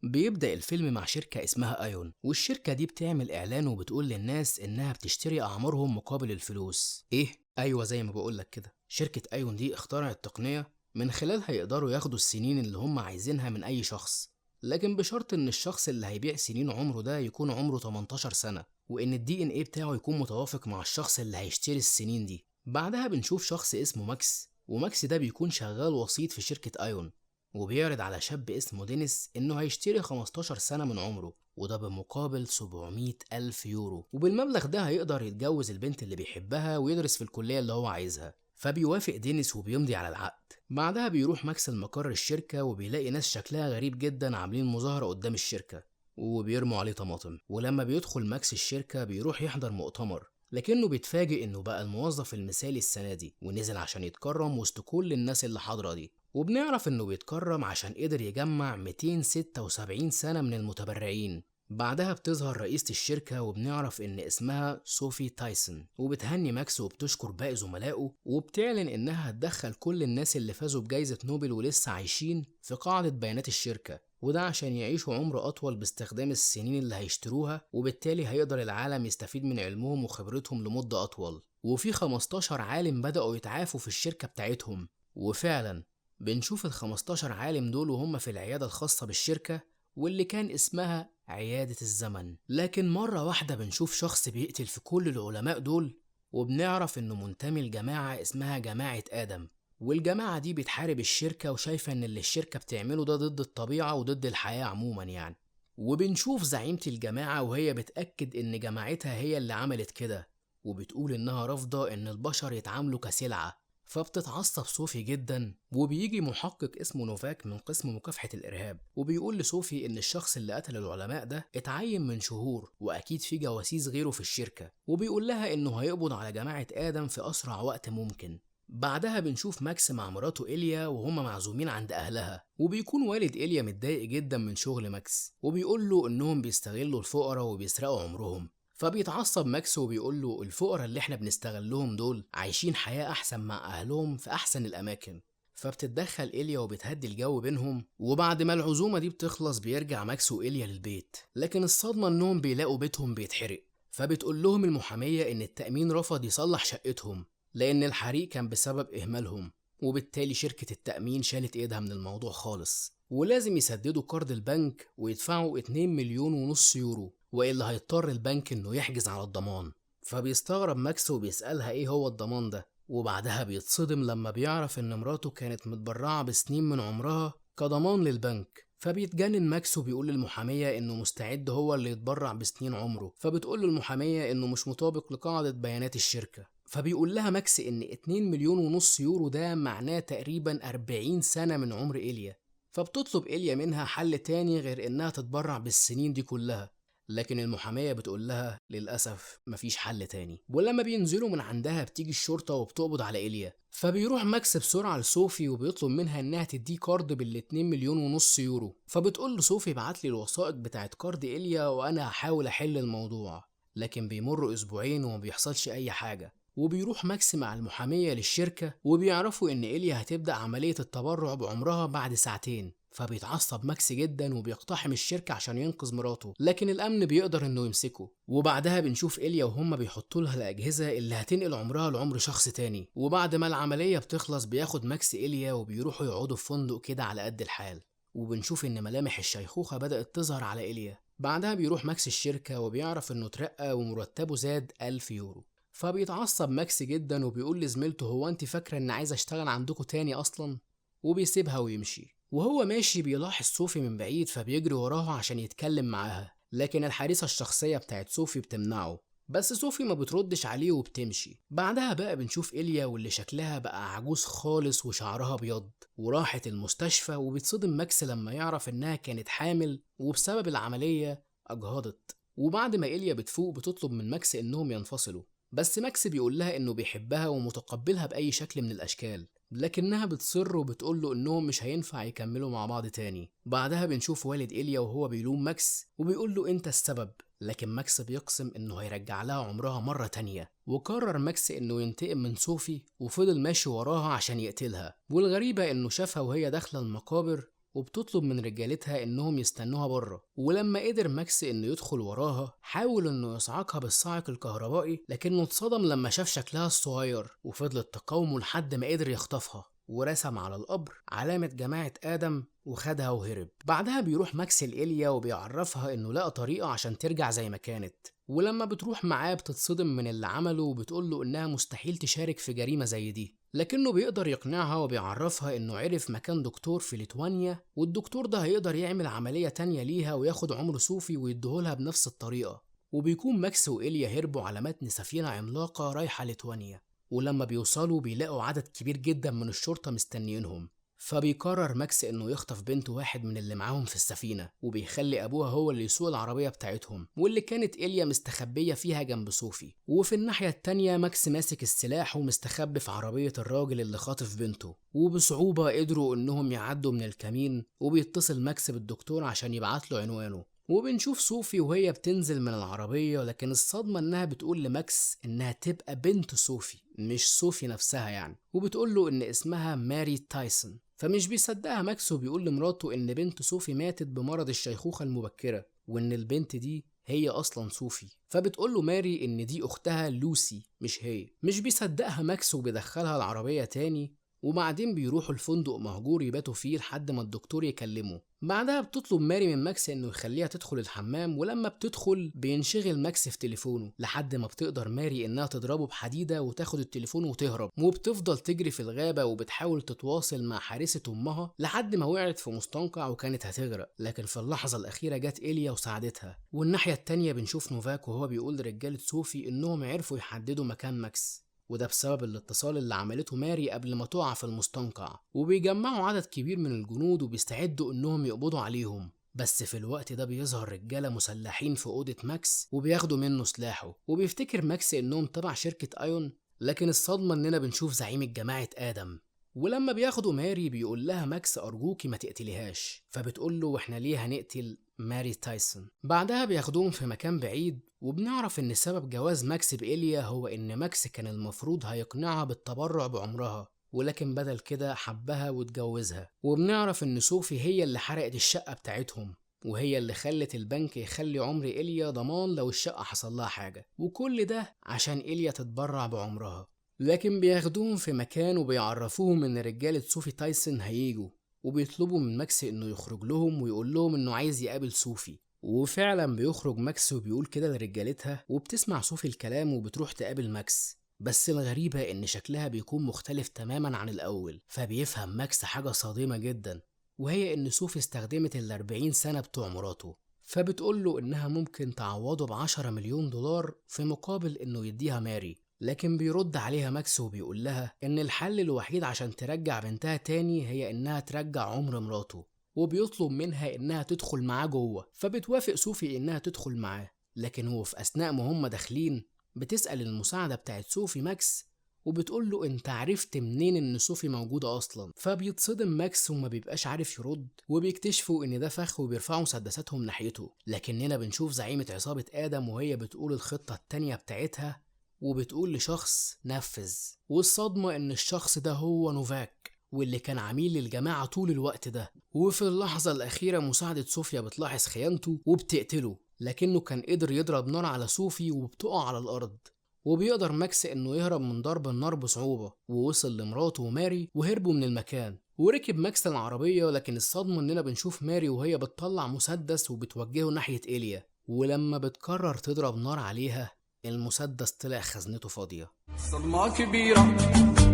بيبدأ الفيلم مع شركة اسمها ايون، والشركة دي بتعمل اعلان وبتقول للناس انها بتشتري اعمارهم مقابل الفلوس. ايه؟ ايوه، زي ما بقولك كده، شركة ايون دي اخترعت تقنية من خلالها يقدروا ياخدوا السنين اللي هم عايزينها من اي شخص، لكن بشرط ان الشخص اللي هيبيع سنين عمره ده يكون عمره 18 سنة، وان الدي ان ايه بتاعه يكون متوافق مع الشخص اللي هيشتري السنين دي. بعدها بنشوف شخص اسمه ماكس، وماكس ده بيكون شغال وسيط في شركة ايون، وبيعرض على شاب اسمه دينيس إنه هيشتري 15 سنة من عمره، وده بمقابل 700 ألف يورو، وبالمبلغ ده هيقدر يتجوز البنت اللي بيحبها ويدرس في الكلية اللي هو عايزها. فبيوافق دينيس وبيمضي على العقد. بعدها بيروح ماكس المقر الشركة وبيلاقي ناس شكلها غريب جدا عاملين مظاهرة قدام الشركة وبيرموا عليه طماطم. ولما بيدخل ماكس الشركة بيروح يحضر مؤتمر، لكنه بيتفاجئ انه بقى الموظف المثالي السنة دي، ونزل عشان يتكرم وسط كل الناس اللي حاضرة دي. وبنعرف انه بيتكرم عشان قدر يجمع 276 سنة من المتبرعين. بعدها بتظهر رئيسة الشركة وبنعرف ان اسمها صوفي تايسون، وبتهني ماكس وبتشكر باقي زملائه، وبتعلن انها هتدخل كل الناس اللي فازوا بجائزة نوبل ولسه عايشين في قاعدة بيانات الشركة، وده عشان يعيشوا عمر أطول باستخدام السنين اللي هيشتروها، وبالتالي هيقدر العالم يستفيد من علمهم وخبرتهم لمدة أطول. وفي 15 عالم بدأوا يتعافوا في الشركة بتاعتهم، وفعلا بنشوف ال 15 عالم دول وهم في العيادة الخاصة بالشركة، واللي كان اسمها عيادة الزمن. لكن مرة واحدة بنشوف شخص بيقتل في كل العلماء دول، وبنعرف انه منتمي لجماعة اسمها جماعة آدم، والجماعة دي بتحارب الشركة وشايفة ان اللي الشركة بتعمله ده ضد الطبيعة وضد الحياة عموما يعني. وبنشوف زعيمة الجماعة وهي بتأكد ان جماعتها هي اللي عملت كده، وبتقول انها رافضة ان البشر يتعاملوا كسلعة. فبتتعصب صوفي جدا، وبيجي محقق اسمه نوفاك من قسم مكافحة الإرهاب، وبيقول لصوفي إن الشخص اللي قتل العلماء ده اتعين من شهور وأكيد في جواسيس غيره في الشركة، وبيقول لها إنه هيقبض على جماعة آدم في أسرع وقت ممكن. بعدها بنشوف ماكس مع مراته إيليا وهما معزومين عند أهلها، وبيكون والد إيليا متضايق جدا من شغل ماكس، وبيقول له إنهم بيستغلوا الفقراء وبيسرقوا عمرهم. فبيتعصب ماكس وبيقول له الفقراء اللي احنا بنستغلهم دول عايشين حياة أحسن مع أهلهم في أحسن الأماكن. فبتتدخل إيليا وبتهدي الجو بينهم، وبعد ما العزومة دي بتخلص بيرجع ماكس وإيليا للبيت، لكن الصدمة إنهم بيلاقوا بيتهم بيتحرق. فبتقول لهم المحامية إن التأمين رفض يصلح شقتهم لأن الحريق كان بسبب إهمالهم، وبالتالي شركة التأمين شالت إيدها من الموضوع خالص، ولازم يسددوا قرض البنك ويدفعوا 2 مليون ونص يورو، وإلا هيضطر البنك إنه يحجز على الضمان. فبيستغرب ماكس وبيسألها إيه هو الضمان ده، وبعدها بيتصدم لما بيعرف إن مراته كانت متبرعة بسنين من عمرها كضمان للبنك. فبيتجنن ماكس وبيقول للمحامية إنه مستعد هو اللي يتبرع بسنين عمره، فبتقول المحامية إنه مش مطابق لقاعدة بيانات الشركة. فبيقول لها ماكس إن 2 مليون ونص يورو ده معناه تقريبا 40 سنة من عمر إيليا. فبتطلب إيليا منها حل تاني غير إنها تتبرع بالسنين دي كلها، لكن المحامية بتقول لها للأسف مفيش حل تاني. ولما بينزلوا من عندها بتيجي الشرطة وبتقبض على إيليا. فبيروح ماكس بسرعة لصوفي وبيطلب منها إنها تديه كارد بال2 مليون ونص يورو. فبتقول له صوفي بعتلي الوثائق بتاعت كارد إيليا وأنا هحاول أحل الموضوع. لكن بيمر أسبوعين وما بيحصلش أي حاجة، وبيروح ماكس مع المحامية للشركة وبيعرفوا إن إيليا هتبدأ عملية التبرع بعمرها بعد ساعتين. فبيتعصب ماكس جدا وبيقتحم الشركة عشان ينقذ مراته، لكن الأمن بيقدر إنه يمسكه. وبعدها بنشوف إيليا وهم بيحطوا لها الأجهزة اللي هتنقل عمرها لعمر شخص تاني. وبعد ما العملية بتخلص بياخد ماكس إيليا وبيروحوا يقعدوا في فندق كده على قد الحال، وبنشوف إن ملامح الشيخوخة بدأت تظهر على إيليا. بعدها بيروح ماكس الشركة وبيعرف إنه اترقى ومرتبه زاد 1000 يورو. فبيتعصب ماكس جدا وبيقول لزميلته هو انت فاكرة ان عايز اشتغل عندكم تاني اصلا، وبيسيبها ويمشي. وهو ماشي بيلاحظ صوفي من بعيد فبيجري وراها عشان يتكلم معاها، لكن الحارسة الشخصية بتاعت صوفي بتمنعه، بس صوفي ما بتردش عليه وبتمشي. بعدها بقى بنشوف إيليا واللي شكلها بقى عجوز خالص وشعرها ابيض، وراحت المستشفى. وبيتصدم ماكس لما يعرف انها كانت حامل وبسبب العملية اجهضت. وبعد ما إيليا بتفوق بتطلب من ماكس انهم ينفصلوا، بس ماكس بيقول لها انه بيحبها ومتقبلها باي شكل من الاشكال، لكنها بتصر وبتقول له انهم مش هينفع يكملوا مع بعض تاني. بعدها بنشوف والد إيليا وهو بيلوم ماكس وبيقول له انت السبب، لكن ماكس بيقسم انه هيرجع لها عمرها مرة تانية. وقرر ماكس انه ينتقم من صوفي وفضل ماشي وراها عشان يقتلها. والغريبة انه شافها وهي داخلة المقابر وبتطلب من رجالتها انهم يستنوها بره. ولما قدر ماكس انه يدخل وراها حاول انه يصعقها بالصاعق الكهربائي، لكنه اتصدم لما شاف شكلها الصغير وفضلت تقاومه لحد ما قدر يخطفها، ورسم على القبر علامة جماعة آدم وخدها وهرب. بعدها بيروح ماكس لإيليا وبيعرفها إنه لقى طريقة عشان ترجع زي ما كانت، ولما بتروح معاه بتتصدم من اللي عمله وبتقوله إنها مستحيل تشارك في جريمة زي دي، لكنه بيقدر يقنعها وبيعرفها إنه عرف مكان دكتور في ليتوانيا، والدكتور ده هيقدر يعمل عملية تانية ليها وياخد عمر صوفي ويديهولها بنفس الطريقة. وبيكون ماكس وإيليا هربوا على متن سفينة عملاقة رايحة ليتوانيا، ولما بيوصلوا بيلاقوا عدد كبير جدا من الشرطة مستنيينهم. فبيقرر ماكس انه يخطف بنت واحد من اللي معاهم في السفينة، وبيخلي ابوها هو اللي يسوق العربية بتاعتهم واللي كانت إيليا مستخبية فيها جنب صوفي. وفي الناحية التانية ماكس ماسك السلاح ومستخبي في عربية الراجل اللي خاطف بنته، وبصعوبة قدروا انهم يعدوا من الكمين. وبيتصل ماكس بالدكتور عشان يبعت له عنوانه، وبنشوف صوفي وهي بتنزل من العربية، لكن الصدمة انها بتقول لماكس انها تبقى بنت صوفي مش صوفي نفسها يعني، وبتقول له ان اسمها ماري تايسون. فمش بيصدقها ماكس وبيقول لمراته ان بنت صوفي ماتت بمرض الشيخوخة المبكرة، وان البنت دي هي اصلا صوفي. فبتقول له ماري ان دي اختها لوسي مش هي. مش بيصدقها ماكس وبيدخلها العربية تاني، وبعدين بيروحوا الفندق مهجور يباتوا فيه لحد ما الدكتور يكلمه. بعدها بتطلب ماري من ماكس انه يخليها تدخل الحمام، ولما بتدخل بينشغل ماكس في تليفونه لحد ما بتقدر ماري انها تضربه بحديدة وتاخد التليفون وتهرب. وبتفضل تجري في الغابة وبتحاول تتواصل مع حارسة امها لحد ما وقعت في مستنقع وكانت هتغرق، لكن في اللحظة الاخيرة جت إيليا وساعدتها. والناحية التانية بنشوف نوفاك وهو بيقول لرجالة صوفي انهم عرفوا يحددوا مكان ماكس، وده بسبب الاتصال اللي عملته ماري قبل ما تقع في المستنقع. وبيجمعوا عدد كبير من الجنود وبيستعدوا انهم يقبضوا عليهم، بس في الوقت ده بيظهر رجالة مسلحين في أوضة ماكس وبياخدوا منه سلاحه. وبيفتكر ماكس انهم تبع شركة ايون، لكن الصدمة اننا بنشوف زعيم الجماعة آدم. ولما بياخدوا ماري بيقول لها ماكس أرجوكي ما تقتليهاش، فبتقول له واحنا ليه هنقتل ماري تايسون. بعدها بياخدوهم في مكان بعيد، وبنعرف ان سبب جواز ماكس بإيليا هو ان ماكس كان المفروض هيقنعها بالتبرع بعمرها، ولكن بدل كده حبها واتجوزها. وبنعرف ان صوفي هي اللي حرقت الشقة بتاعتهم، وهي اللي خلت البنك يخلي عمر إيليا ضمان لو الشقة حصل لها حاجة، وكل ده عشان إيليا تتبرع بعمرها. لكن بياخدوهم في مكان وبيعرفوهم ان رجالة صوفي تايسون هيجوا، وبيطلبوا من ماكس انه يخرج لهم ويقول لهم انه عايز يقابل صوفي. وفعلا بيخرج ماكس وبيقول كده لرجالتها، وبتسمع صوفي الكلام وبتروح تقابل ماكس. بس الغريبة ان شكلها بيكون مختلف تماما عن الاول. فبيفهم ماكس حاجة صادمة جدا، وهي ان صوفي استخدمت ال40 سنة بتوع مراته. فبتقول له انها ممكن تعوضه ب10 مليون دولار في مقابل انه يديها ماري. لكن بيرد عليها ماكس وبيقول لها ان الحل الوحيد عشان ترجع بنتها تاني هي انها ترجع عمر مراته، وبيطلب منها انها تدخل معاه جوه. فبتوافق صوفي انها تدخل معاه، لكن هو في اثناء ما هم داخلين بتسأل المساعدة بتاعت صوفي ماكس، وبتقول له انت عرفت منين ان صوفي موجودة اصلا؟ فبيتصدم ماكس وما بيبقاش عارف يرد، وبيكتشفوا ان ده فخ وبيرفعوا مسدساتهم ناحيته. لكننا بنشوف زعيمة عصابة آدم وهي بتقول الخطة التانية بتاعتها، وبتقول لشخص نفذ. والصدمة ان الشخص ده هو نوفاك، واللي كان عميل للجماعة طول الوقت ده. وفي اللحظة الأخيرة مساعدة صوفيا بتلاحظ خيانته وبتقتله، لكنه كان قدر يضرب نار على صوفي وبتقع على الأرض. وبيقدر ماكس انه يهرب من ضرب النار بصعوبة، ووصل لمراته وماري وهربوا من المكان. وركب ماكس العربية، لكن الصدمة اننا بنشوف ماري وهي بتطلع مسدس وبتوجهه ناحية إيليا، ولما بتقرر تضرب نار عليها المسدس طلع خزنته فاضية. صدمة كبيرة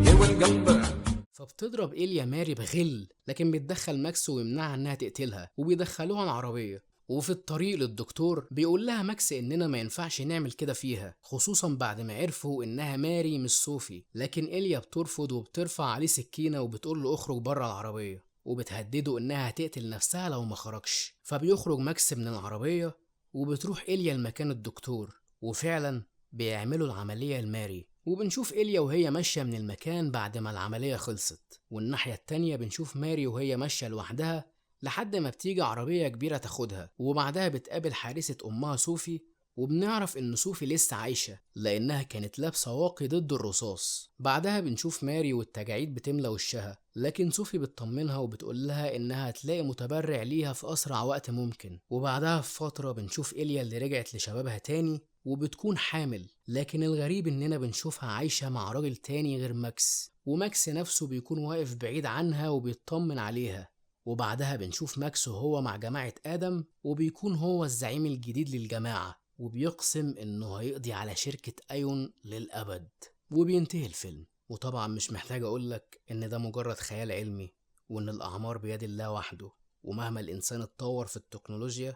يا والقلب. فبتضرب إيليا ماري بغل، لكن بيتدخل ماكس ويمنعها انها تقتلها، وبيدخلوها العربية. وفي الطريق للدكتور بيقول لها ماكس اننا ما ينفعش نعمل كده فيها، خصوصا بعد ما عرفوا انها ماري مش صوفي. لكن إيليا بترفض وبترفع عليه سكينة وبتقول له اخرج بره العربية، وبتهدده انها هتقتل نفسها لو ما خرجش. فبيخرج ماكس من العربية، وبتروح إيليا لمكان الدكتور، وفعلا بيعملوا العملية لماري. وبنشوف إيليا وهي ماشية من المكان بعد ما العملية خلصت، والناحية التانية بنشوف ماري وهي ماشية لوحدها لحد ما بتيجي عربية كبيرة تاخدها. وبعدها بتقابل حارسة أمها صوفي، وبنعرف إن صوفي لسه عايشة لأنها كانت لابسة واقي ضد الرصاص. بعدها بنشوف ماري والتجاعيد بتملى وشها، لكن صوفي بتطمنها وبتقول لها إنها هتلاقي متبرع ليها في أسرع وقت ممكن. وبعدها بفترة بنشوف إيليا اللي رجعت لشبابها تاني وبتكون حامل، لكن الغريب إننا بنشوفها عايشة مع راجل تاني غير ماكس، وماكس نفسه بيكون واقف بعيد عنها وبيطمن عليها. وبعدها بنشوف ماكس وهو مع جماعة آدم، وبيكون هو الزعيم الجديد للجماعة، وبيقسم إنه هيقضي على شركة أيون للأبد. وبينتهي الفيلم. وطبعا مش محتاج أقولك إن ده مجرد خيال علمي، وإن الأعمار بيد الله وحده، ومهما الإنسان اتطور في التكنولوجيا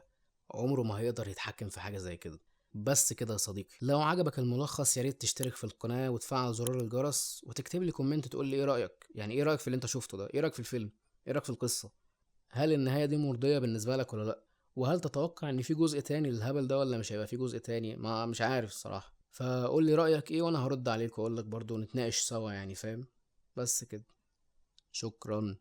عمره ما هيقدر يتحكم في حاجة زي كده. بس كده يا صديقي، لو عجبك الملخص ياريت تشترك في القناة وتفعل زرار الجرس وتكتب لي كومنت تقول لي ايه رأيك، يعني ايه رأيك في اللي انت شفته ده، ايه رأيك في الفيلم، ايه رأيك في القصة، هل النهاية دي مرضية بالنسبة لك ولا لا، وهل تتوقع ان في جزء تاني للهبل ده ولا مش هيبقى في جزء تاني، ما مش عارف الصراحة. فقول لي رأيك ايه وانا هرد عليك واقول لك برضو نتناقش سوا، يعني فاهم. بس كده، شكرا.